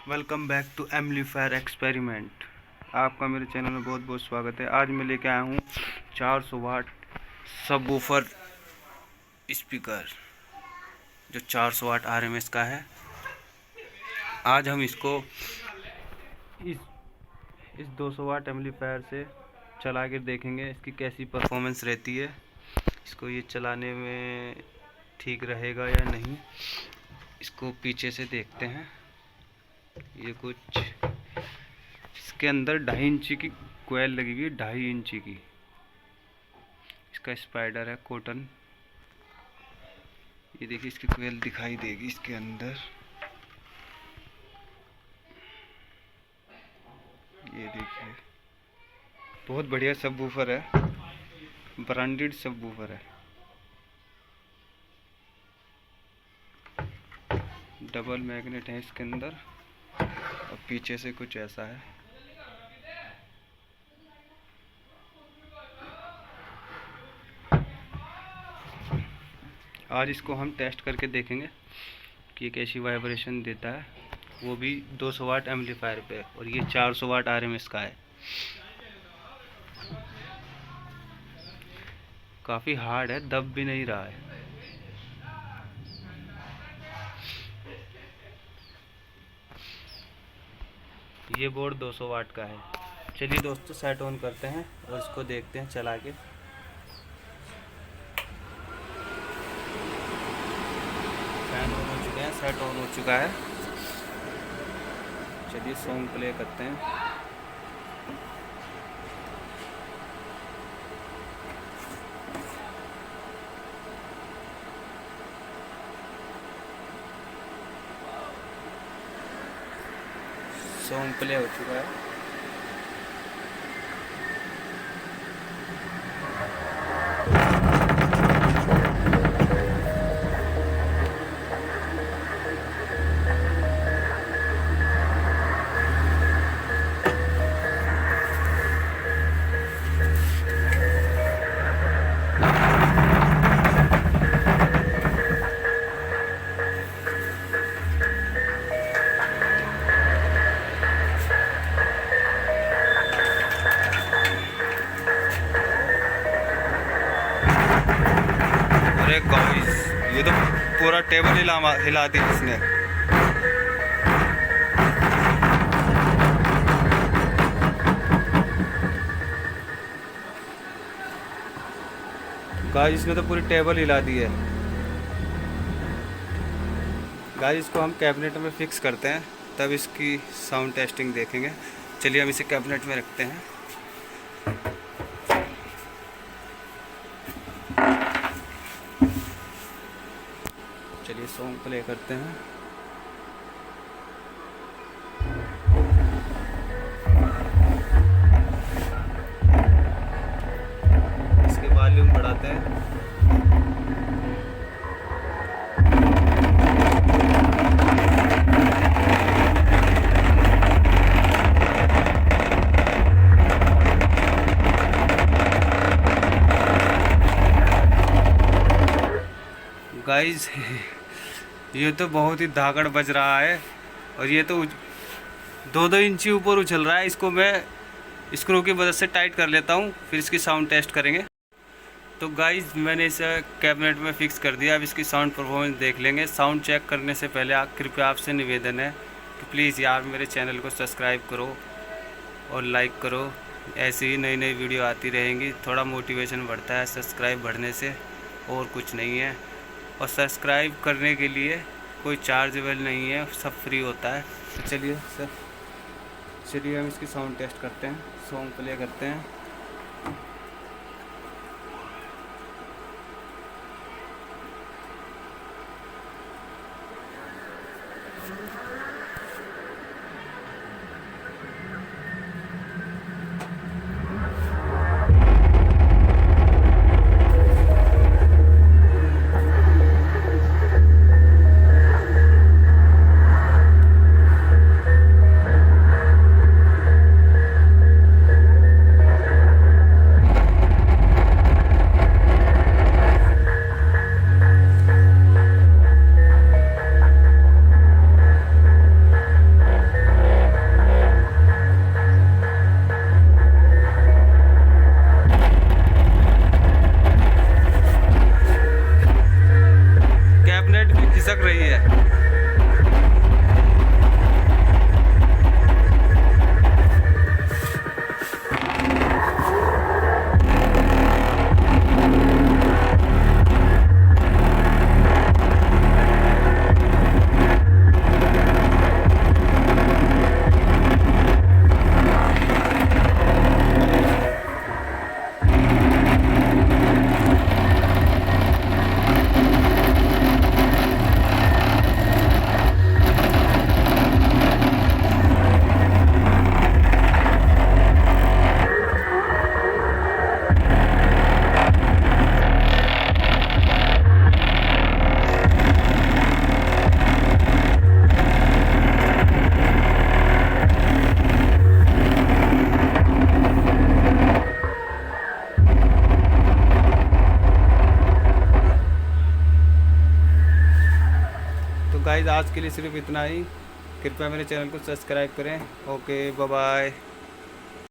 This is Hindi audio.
Welcome back to amplifier experiment. आपका मेरे चैनल में बहुत बहुत स्वागत है। आज मैं लेके आया हूँ 400 वाट सबवूफर स्पीकर जो 400 वाट आरएमएस का है। आज हम इसको इस 200 वाट एम्पलीफायर से चला कर देखेंगे इसकी कैसी परफॉर्मेंस रहती है। इसको ये चलाने में ठीक रहेगा या नहीं, इसको पीछे से देखते हैं। ये कुछ इसके अंदर 2.5 इंची की कोयल लगी हुई है, 2.5 इंची की। इसका स्पाइडर है कॉटन। ये देखिए इसकी कोयल दिखाई देगी इसके अंदर। ये देखिए बहुत बढ़िया सबवूफर है, ब्रांडेड सबवूफर है। डबल मैग्नेट है इसके अंदर और पीछे से कुछ ऐसा है। आज इसको हम टेस्ट करके देखेंगे कि ये कैसी वाइब्रेशन देता है, वो भी 200 वाट एम्पलीफायर पे, और ये 400 वाट आरएमएस का है। काफ़ी हार्ड है, दब भी नहीं रहा है। ये बोर्ड 200 वाट का है। चलिए दोस्तों सेट ऑन करते हैं और इसको देखते हैं चला के। फैन ऑन हो चुके हैं, सेट ऑन हो चुका है। चलिए सॉन्ग प्ले करते हैं। सॉन्ग प्ले हो चुका है। अरे गाइस ये तो पूरा टेबल हिला दी इसने। गाइस इसने तो पूरी टेबल हिला दी है। गाइस इसको हम कैबिनेट में फिक्स करते हैं, तब इसकी साउंड टेस्टिंग देखेंगे। चलिए हम इसे कैबिनेट में रखते हैं। चलिए सॉन्ग प्ले करते हैं। इसके वॉल्यूम बढ़ाते हैं। गाइस ये तो बहुत ही धाकड़ बज रहा है, और ये तो 2-2 इंची ऊपर उछल रहा है। इसको मैं स्क्रू की मदद से टाइट कर लेता हूँ, फिर इसकी साउंड टेस्ट करेंगे। तो गाइस मैंने इसे कैबिनेट में फिक्स कर दिया। अब इसकी साउंड परफॉर्मेंस देख लेंगे। साउंड चेक करने से पहले कृपया आपसे निवेदन है कि प्लीज़ यार मेरे चैनल को सब्सक्राइब करो और लाइक करो। ऐसी ही नई नई वीडियो आती रहेंगी। थोड़ा मोटिवेशन बढ़ता है सब्सक्राइब बढ़ने से, और कुछ नहीं है। और सब्सक्राइब करने के लिए कोई चार्जेबल नहीं है, सब फ्री होता है। तो चलिए सर, चलिए हम इसकी साउंड टेस्ट करते हैं, सॉन्ग प्ले करते हैं। गाइज आज के लिए सिर्फ इतना ही। कृपया मेरे चैनल को सब्सक्राइब करें। Okay bye bye.